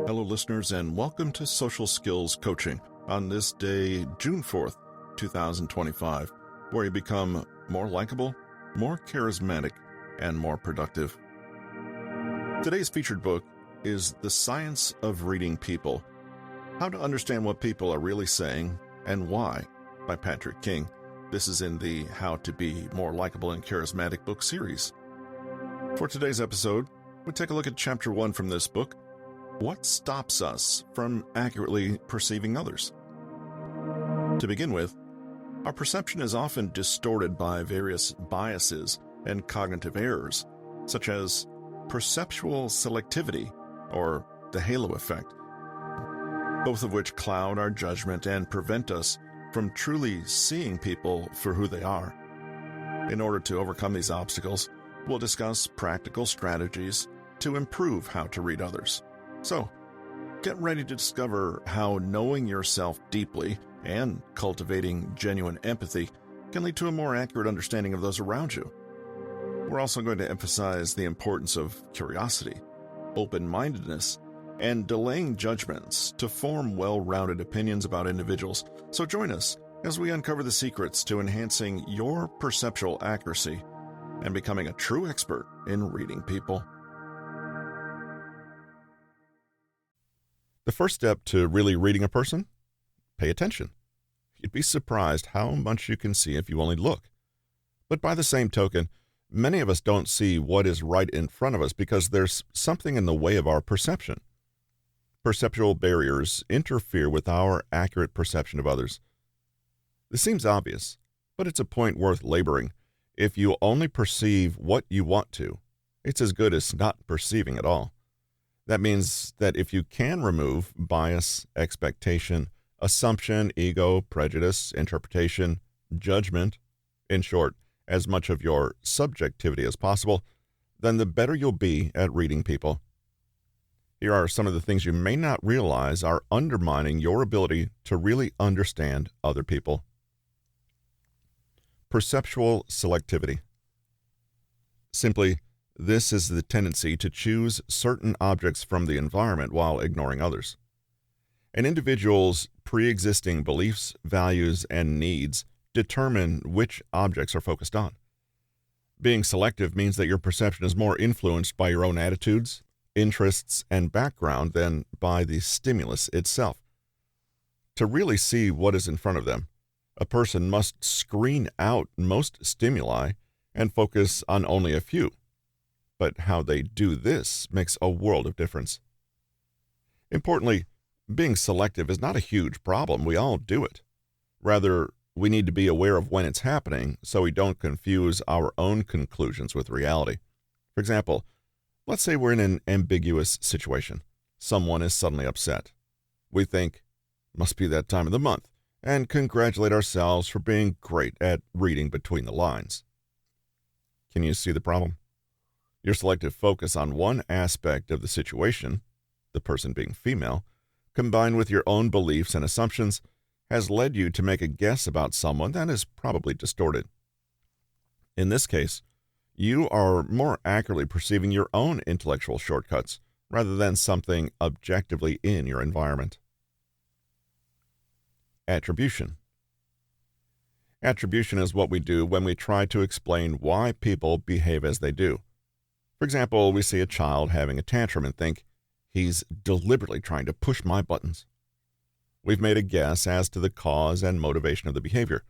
Hello, listeners, and welcome to Social Skills Coaching on this day, June 4th, 2025, where you become more likable, more charismatic, and more productive. Today's featured book is The Science of Reading People: How to Understand What People Are Really Saying and Why by Patrick King. This is in the How to Be More Likable and Charismatic book series. For today's episode, we take a look at Chapter 1 from this book: What stops us from accurately perceiving others? To begin with, our perception is often distorted by various biases and cognitive errors, such as perceptual selectivity or the halo effect, both of which cloud our judgment and prevent us from truly seeing people for who they are. In order to overcome these obstacles, we'll discuss practical strategies to improve how to read others. So, get ready to discover how knowing yourself deeply and cultivating genuine empathy can lead to a more accurate understanding of those around you. We're also going to emphasize the importance of curiosity, open-mindedness, and delaying judgments to form well-rounded opinions about individuals. So join us as we uncover the secrets to enhancing your perceptual accuracy and becoming a true expert in reading people. The first step to really reading a person? Pay attention. You'd be surprised how much you can see if you only look. But by the same token, many of us don't see what is right in front of us because there's something in the way of our perception. Perceptual barriers interfere with our accurate perception of others. This seems obvious, but it's a point worth laboring. If you only perceive what you want to, it's as good as not perceiving at all. That means that if you can remove bias, expectation, assumption, ego, prejudice, interpretation, judgment, in short, as much of your subjectivity as possible, then the better you'll be at reading people. Here are some of the things you may not realize are undermining your ability to really understand other people. Perceptual selectivity. Simply, this is the tendency to choose certain objects from the environment while ignoring others. An individual's pre-existing beliefs, values, and needs determine which objects are focused on. Being selective means that your perception is more influenced by your own attitudes, interests, and background than by the stimulus itself. To really see what is in front of them, a person must screen out most stimuli and focus on only a few. But how they do this makes a world of difference. Importantly, being selective is not a huge problem. We all do it. Rather, we need to be aware of when it's happening so we don't confuse our own conclusions with reality. For example, let's say we're in an ambiguous situation. Someone is suddenly upset. We think, must be that time of the month, and congratulate ourselves for being great at reading between the lines. Can you see the problem? Your selective focus on one aspect of the situation, the person being female, combined with your own beliefs and assumptions, has led you to make a guess about someone that is probably distorted. In this case, you are more accurately perceiving your own intellectual shortcuts rather than something objectively in your environment. Attribution. Attribution is what we do when we try to explain why people behave as they do. For example, we see a child having a tantrum and think, he's deliberately trying to push my buttons. We've made a guess as to the cause and motivation of the behavior.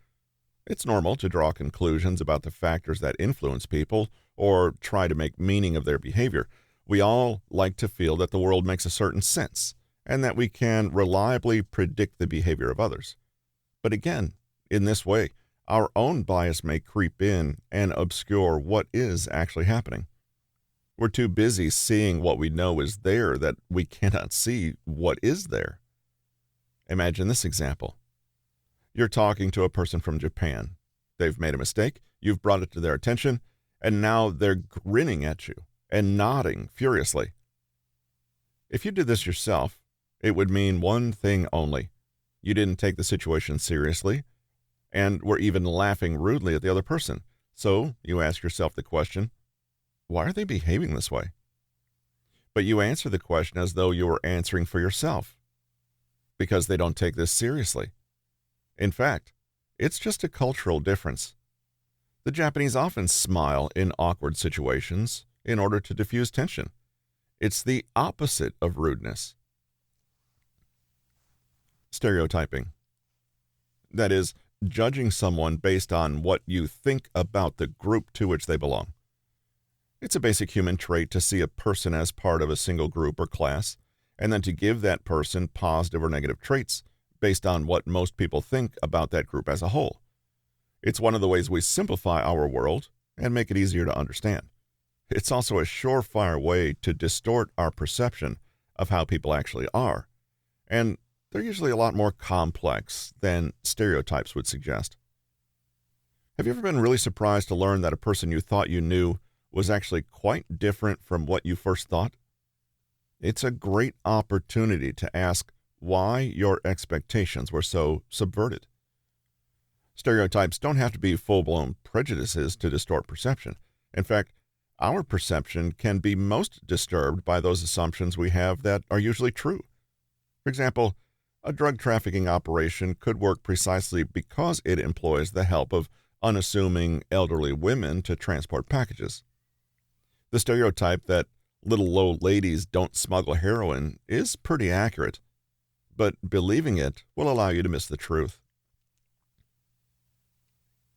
It's normal to draw conclusions about the factors that influence people or try to make meaning of their behavior. We all like to feel that the world makes a certain sense and that we can reliably predict the behavior of others. But again, in this way, our own bias may creep in and obscure what is actually happening. We're too busy seeing what we know is there that we cannot see what is there. Imagine this example. You're talking to a person from Japan. They've made a mistake, you've brought it to their attention, and now they're grinning at you and nodding furiously. If you did this yourself, it would mean one thing only. You didn't take the situation seriously and were even laughing rudely at the other person. So you ask yourself the question, why are they behaving this way? but you answer the question as though you were answering for yourself, because they don't take this seriously. In fact, it's just a cultural difference. The Japanese often smile in awkward situations in order to diffuse tension. It's the opposite of rudeness. Stereotyping. That is, judging someone based on what you think about the group to which they belong. It's a basic human trait to see a person as part of a single group or class, and then to give that person positive or negative traits based on what most people think about that group as a whole. It's one of the ways we simplify our world and make it easier to understand. It's also a surefire way to distort our perception of how people actually are, and they're usually a lot more complex than stereotypes would suggest. Have you ever been really surprised to learn that a person you thought you knew was actually quite different from what you first thought? It's a great opportunity to ask why your expectations were so subverted. Stereotypes don't have to be full-blown prejudices to distort perception. In fact, our perception can be most disturbed by those assumptions we have that are usually true. For example, a drug trafficking operation could work precisely because it employs the help of unassuming elderly women to transport packages. The stereotype that little low ladies don't smuggle heroin is pretty accurate, but believing it will allow you to miss the truth.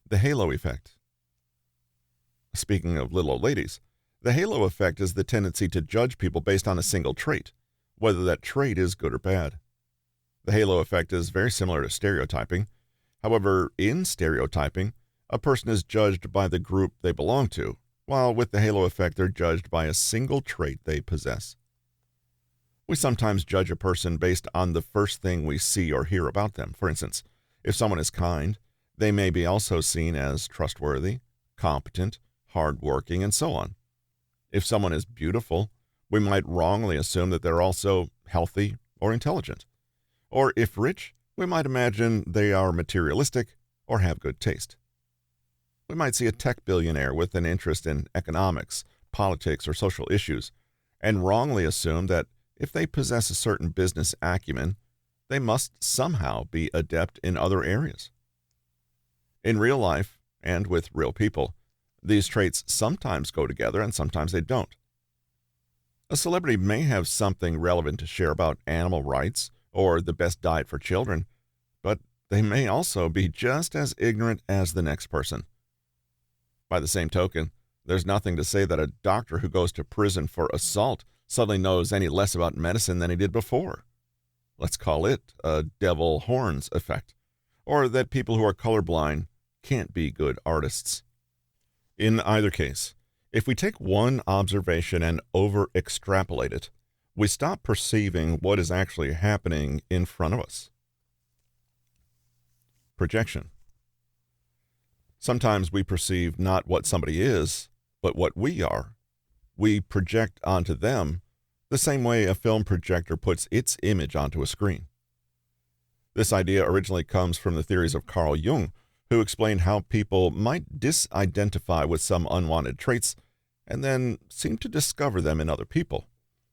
The halo effect. Speaking of little old ladies, the halo effect is the tendency to judge people based on a single trait, whether that trait is good or bad. The halo effect is very similar to stereotyping. However, in stereotyping, a person is judged by the group they belong to, while with the halo effect, they're judged by a single trait they possess. We sometimes judge a person based on the first thing we see or hear about them. For instance, if someone is kind, they may be also seen as trustworthy, competent, hardworking, and so on. If someone is beautiful, we might wrongly assume that they're also healthy or intelligent. Or if rich, we might imagine they are materialistic or have good taste. We might see a tech billionaire with an interest in economics, politics, or social issues, and wrongly assume that if they possess a certain business acumen, they must somehow be adept in other areas. In real life, and with real people, these traits sometimes go together and sometimes they don't. A celebrity may have something relevant to share about animal rights or the best diet for children, but they may also be just as ignorant as the next person. By the same token, there's nothing to say that a doctor who goes to prison for assault suddenly knows any less about medicine than he did before. Let's call it a devil horns effect, or that people who are colorblind can't be good artists. In either case, if we take one observation and over-extrapolate it, we stop perceiving what is actually happening in front of us. Projection. Sometimes we perceive not what somebody is, but what we are. We project onto them the same way a film projector puts its image onto a screen. This idea originally comes from the theories of Carl Jung, who explained how people might disidentify with some unwanted traits and then seem to discover them in other people.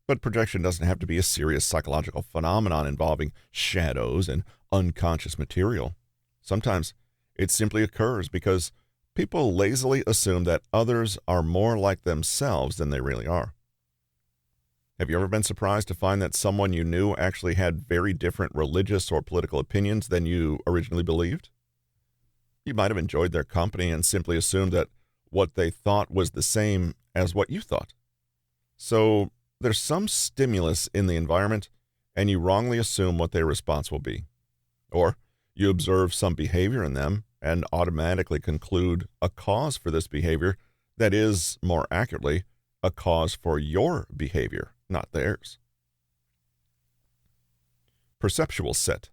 But projection doesn't have to be a serious psychological phenomenon involving shadows and unconscious material. Sometimes it simply occurs because people lazily assume that others are more like themselves than they really are. Have you ever been surprised to find that someone you knew actually had very different religious or political opinions than you originally believed? You might have enjoyed their company and simply assumed that what they thought was the same as what you thought. So there's some stimulus in the environment, and you wrongly assume what their response will be. Or you observe some behavior in them and automatically conclude a cause for this behavior that is, more accurately, a cause for your behavior, not theirs. Perceptual set.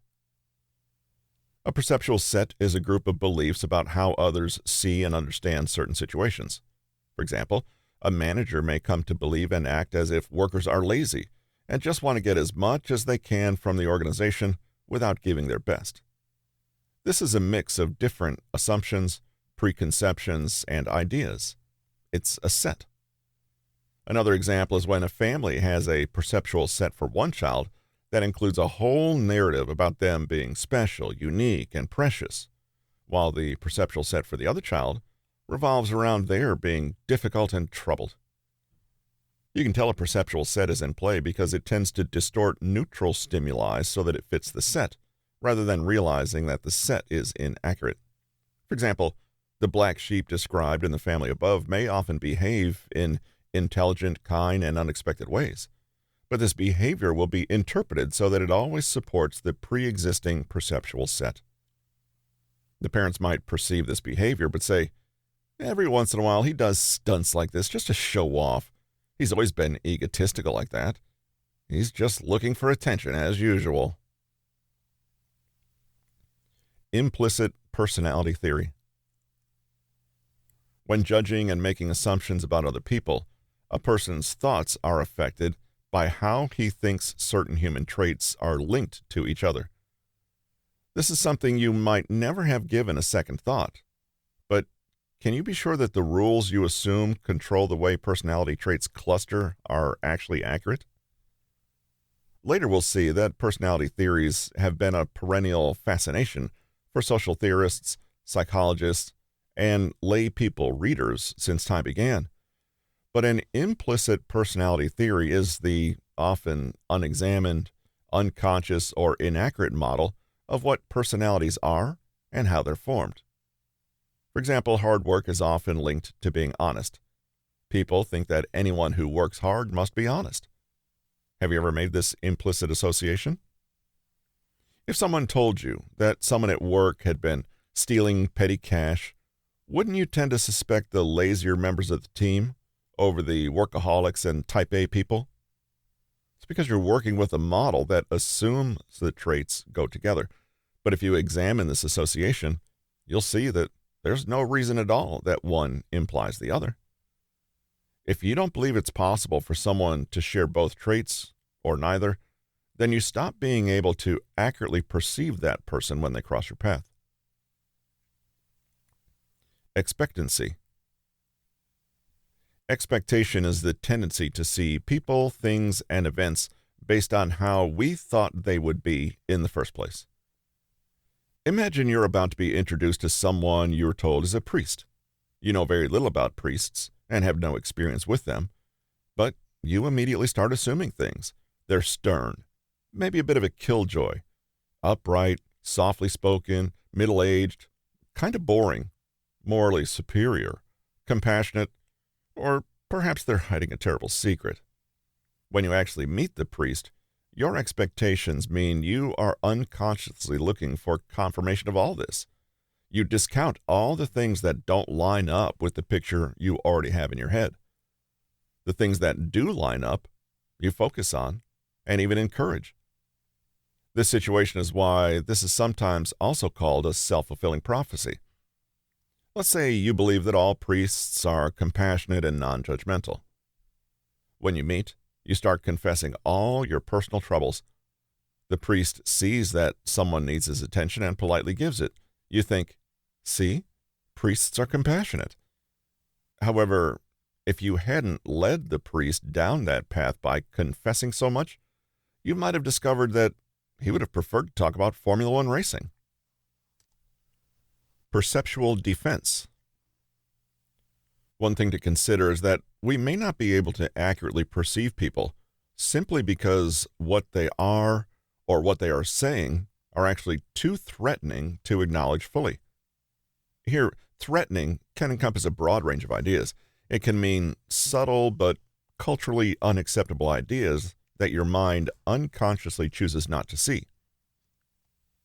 A perceptual set is a group of beliefs about how others see and understand certain situations. For example, a manager may come to believe and act as if workers are lazy and just want to get as much as they can from the organization without giving their best. This is a mix of different assumptions, preconceptions, and ideas. It's a set. Another example is when a family has a perceptual set for one child that includes a whole narrative about them being special, unique, and precious, while the perceptual set for the other child revolves around their being difficult and troubled. You can tell a perceptual set is in play because it tends to distort neutral stimuli so that it fits the set, rather than realizing that the set is inaccurate. For example, the black sheep described in the family above may often behave in intelligent, kind, and unexpected ways, but this behavior will be interpreted so that it always supports the pre-existing perceptual set. The parents might perceive this behavior but say, every once in a while he does stunts like this just to show off. He's always been egotistical like that. He's just looking for attention as usual. Implicit personality theory. When judging and making assumptions about other people, a person's thoughts are affected by how he thinks certain human traits are linked to each other. This is something you might never have given a second thought, but can you be sure that the rules you assume control the way personality traits cluster are actually accurate? Later we'll see that personality theories have been a perennial fascination for social theorists, psychologists, and lay people readers since time began. But an implicit personality theory is the often unexamined, unconscious, or inaccurate model of what personalities are and how they're formed. For example, hard work is often linked to being honest. People think that anyone who works hard must be honest. Have you ever made this implicit association? If someone told you that someone at work had been stealing petty cash, wouldn't you tend to suspect the lazier members of the team over the workaholics and type A people? It's because you're working with a model that assumes the traits go together. But if you examine this association, you'll see that there's no reason at all that one implies the other. If you don't believe it's possible for someone to share both traits or neither, then you stop being able to accurately perceive that person when they cross your path. Expectancy. Expectation is the tendency to see people, things, and events based on how we thought they would be in the first place. Imagine you're about to be introduced to someone you're told is a priest. You know very little about priests and have no experience with them, but you immediately start assuming things. They're stern, maybe a bit of a killjoy, upright, softly spoken, middle-aged, kind of boring, morally superior, compassionate, or perhaps they're hiding a terrible secret. When you actually meet the priest, your expectations mean you are unconsciously looking for confirmation of all this. You discount all the things that don't line up with the picture you already have in your head. The things that do line up, you focus on and even encourage. This situation is why this is sometimes also called a self-fulfilling prophecy. Let's say you believe that all priests are compassionate and non-judgmental. When you meet, you start confessing all your personal troubles. The priest sees that someone needs his attention and politely gives it. You think, see, priests are compassionate. However, if you hadn't led the priest down that path by confessing so much, you might have discovered that he would have preferred to talk about Formula One racing. Perceptual defense. One thing to consider is that we may not be able to accurately perceive people simply because what they are or what they are saying are actually too threatening to acknowledge fully. Here, threatening can encompass a broad range of ideas. It can mean subtle but culturally unacceptable ideas that your mind unconsciously chooses not to see.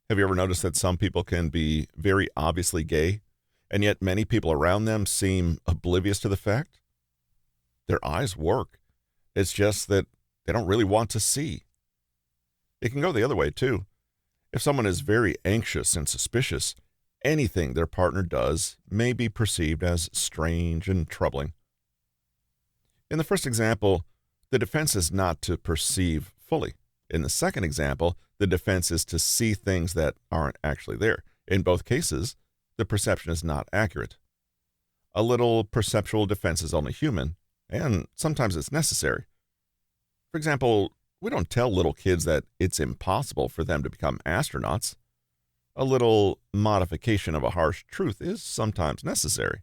Have you ever noticed that some people can be very obviously gay, and yet many people around them seem oblivious to the fact? Their eyes work. It's just that they don't really want to see. It can go the other way, too. If someone is very anxious and suspicious, anything their partner does may be perceived as strange and troubling. In the first example, the defense is not to perceive fully. In the second example, the defense is to see things that aren't actually there. In both cases, the perception is not accurate. A little perceptual defense is only human, and sometimes it's necessary. For example, we don't tell little kids that it's impossible for them to become astronauts. A little modification of a harsh truth is sometimes necessary.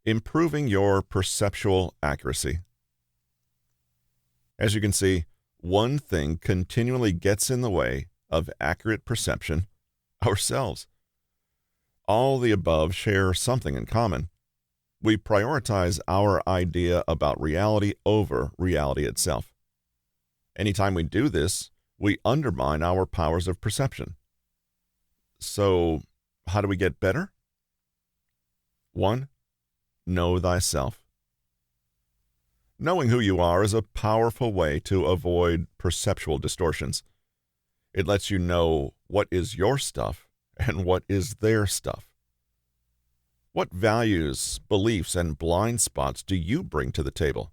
Improving your perceptual accuracy. As you can see, one thing continually gets in the way of accurate perception: ourselves. All the above share something in common. We prioritize our idea about reality over reality itself. Anytime we do this, we undermine our powers of perception. So, how do we get better? 1. Know thyself. Knowing who you are is a powerful way to avoid perceptual distortions. It lets you know what is your stuff and what is their stuff. What values, beliefs, and blind spots do you bring to the table?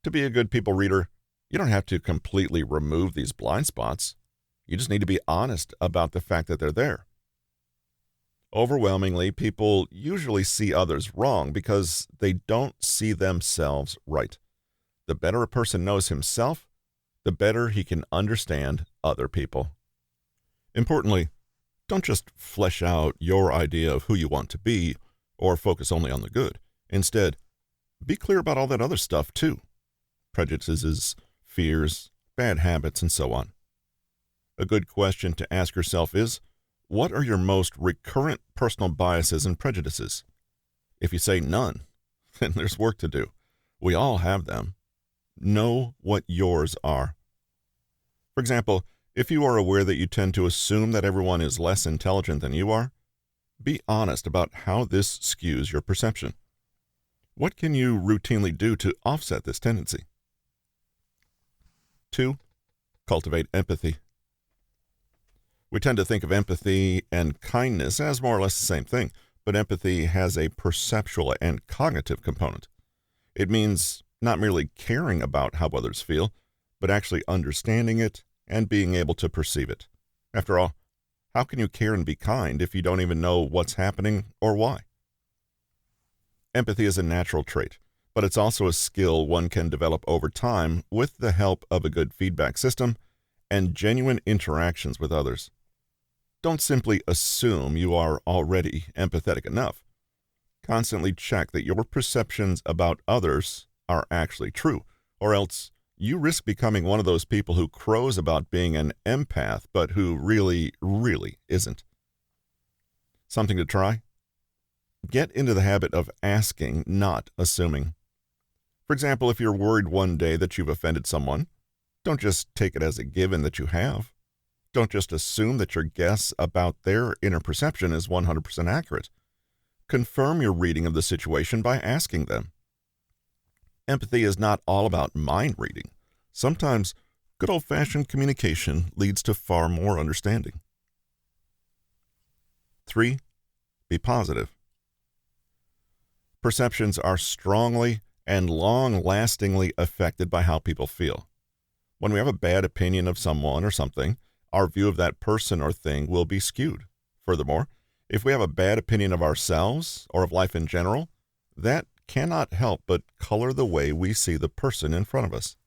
To be a good people reader, you don't have to completely remove these blind spots. You just need to be honest about the fact that they're there. Overwhelmingly, people usually see others wrong because they don't see themselves right. The better a person knows himself, the better he can understand other people. Importantly, don't just flesh out your idea of who you want to be or focus only on the good. Instead, be clear about all that other stuff too: prejudices, fears, bad habits, and so on. A good question to ask yourself is, what are your most recurrent personal biases and prejudices? If you say none, then there's work to do. We all have them. Know what yours are. For example, if you are aware that you tend to assume that everyone is less intelligent than you are, be honest about how this skews your perception. What can you routinely do to offset this tendency? 2. Cultivate empathy. We tend to think of empathy and kindness as more or less the same thing, but empathy has a perceptual and cognitive component. It means not merely caring about how others feel, but actually understanding it and being able to perceive it. After all, how can you care and be kind if you don't even know what's happening or why? Empathy is a natural trait, but it's also a skill one can develop over time with the help of a good feedback system and genuine interactions with others. Don't simply assume you are already empathetic enough. Constantly check that your perceptions about others are actually true, or else you risk becoming one of those people who crows about being an empath, but who really isn't. Something to try? Get into the habit of asking, not assuming. For example, if you're worried one day that you've offended someone, don't just take it as a given that you have. Don't just assume that your guess about their inner perception is 100% accurate. Confirm your reading of the situation by asking them. Empathy is not all about mind reading. Sometimes good old-fashioned communication leads to far more understanding. 3. Be positive. Perceptions are strongly and long-lastingly affected by how people feel. When we have a bad opinion of someone or something, our view of that person or thing will be skewed. Furthermore, if we have a bad opinion of ourselves or of life in general, that cannot help but color the way we see the person in front of us.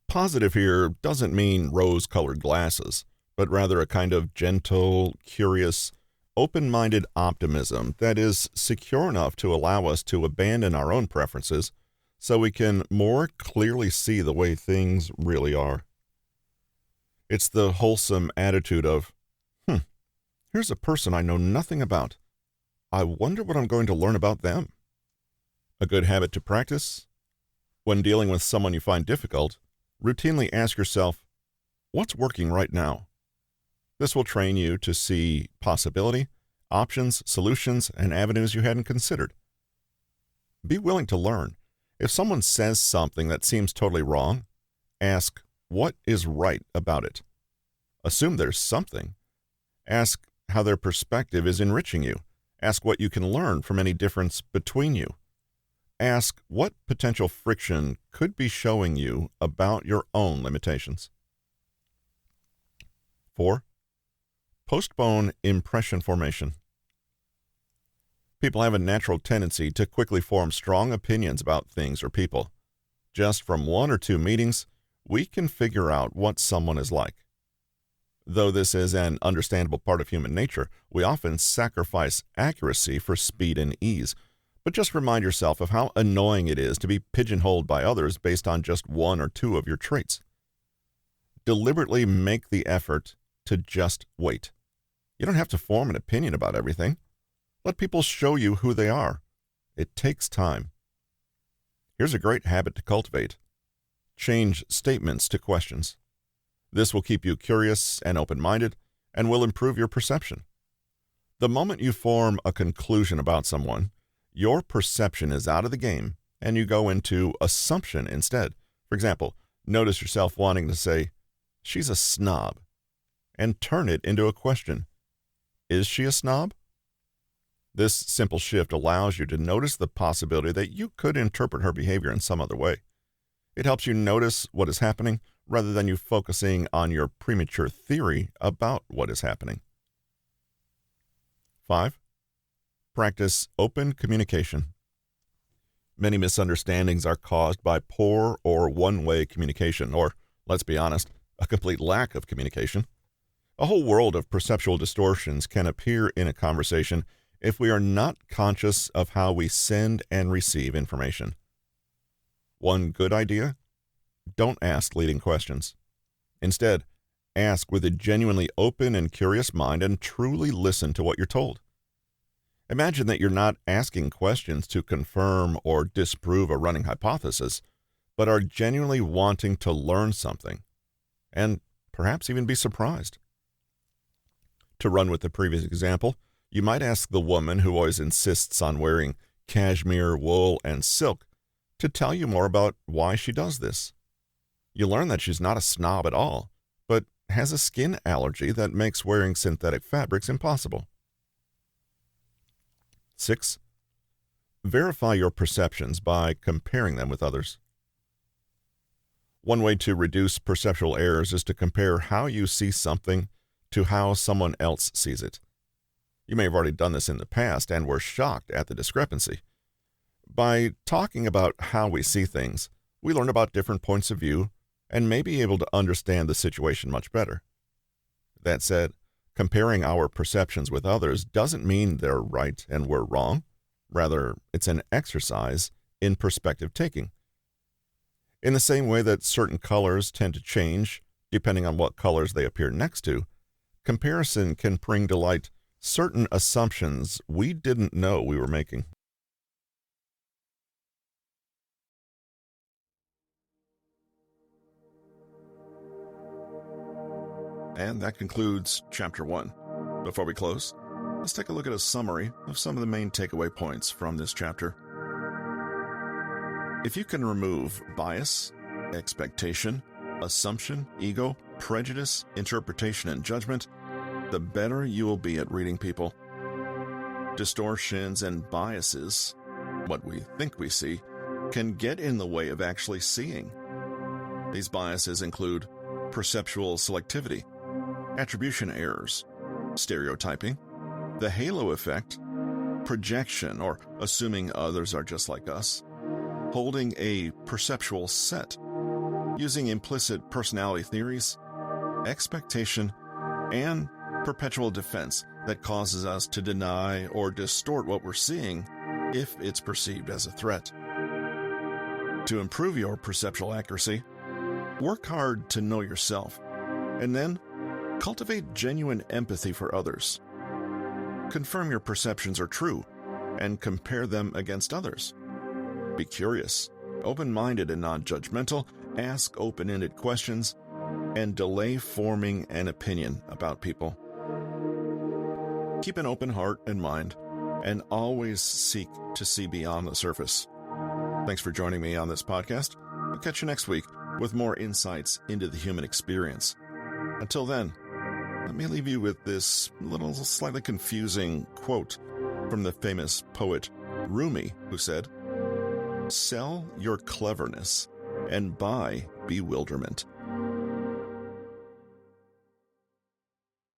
Positive here doesn't mean rose-colored glasses, but rather a kind of gentle, curious, open-minded optimism that is secure enough to allow us to abandon our own preferences so we can more clearly see the way things really are. It's the wholesome attitude of, here's a person I know nothing about. I wonder what I'm going to learn about them. A good habit to practice? When dealing with someone you find difficult, routinely ask yourself, what's working right now? This will train you to see possibility, options, solutions, and avenues you hadn't considered. Be willing to learn. If someone says something that seems totally wrong, ask, what is right about it? Assume there's something. Ask how their perspective is enriching you. Ask what you can learn from any difference between you. Ask what potential friction could be showing you about your own limitations. 4. Postpone impression formation. People have a natural tendency to quickly form strong opinions about things or people. Just from one or two meetings, we can figure out what someone is like. Though this is an understandable part of human nature, we often sacrifice accuracy for speed and ease. But just remind yourself of how annoying it is to be pigeonholed by others based on just one or two of your traits. Deliberately make the effort to just wait. You don't have to form an opinion about everything. Let people show you who they are. It takes time. Here's a great habit to cultivate. Change statements to questions. This will keep you curious and open-minded and will improve your perception. The moment you form a conclusion about someone, your perception is out of the game and you go into assumption instead. For example, notice yourself wanting to say, "She's a snob," and turn it into a question. Is she a snob? This simple shift allows you to notice the possibility that you could interpret her behavior in some other way. It helps you notice what is happening rather than you focusing on your premature theory about what is happening. 5. Practice open communication. Many misunderstandings are caused by poor or one-way communication, or, let's be honest, a complete lack of communication. A whole world of perceptual distortions can appear in a conversation if we are not conscious of how we send and receive information. One good idea? Don't ask leading questions. Instead, ask with a genuinely open and curious mind and truly listen to what you're told. Imagine that you're not asking questions to confirm or disprove a running hypothesis, but are genuinely wanting to learn something, and perhaps even be surprised. To run with the previous example, you might ask the woman who always insists on wearing cashmere, wool, and silk to tell you more about why she does this. You learn that she's not a snob at all, but has a skin allergy that makes wearing synthetic fabrics impossible. 6. Verify your perceptions by comparing them with others. One way to reduce perceptual errors is to compare how you see something to how someone else sees it. You may have already done this in the past and were shocked at the discrepancy. By talking about how we see things, we learn about different points of view and may be able to understand the situation much better. That said, comparing our perceptions with others doesn't mean they're right and we're wrong. Rather, it's an exercise in perspective taking. In the same way that certain colors tend to change depending on what colors they appear next to, comparison can bring to light certain assumptions we didn't know we were making. And that concludes Chapter 1. Before we close, let's take a look at a summary of some of the main takeaway points from this chapter. If you can remove bias, expectation, assumption, ego, prejudice, interpretation, and judgment, the better you will be at reading people. Distortions and biases, what we think we see, can get in the way of actually seeing. These biases include perceptual selectivity, attribution errors, stereotyping, the halo effect, projection or assuming others are just like us, holding a perceptual set, using implicit personality theories, expectation, and perpetual defense that causes us to deny or distort what we're seeing if it's perceived as a threat. To improve your perceptual accuracy, work hard to know yourself, and then cultivate genuine empathy for others. Confirm your perceptions are true and compare them against others. Be curious, open-minded and non-judgmental, ask open-ended questions, and delay forming an opinion about people. Keep an open heart and mind, and always seek to see beyond the surface. Thanks for joining me on this podcast. I'll catch you next week with more insights into the human experience. Until then, let me leave you with this little slightly confusing quote from the famous poet Rumi, who said, "Sell your cleverness and buy bewilderment."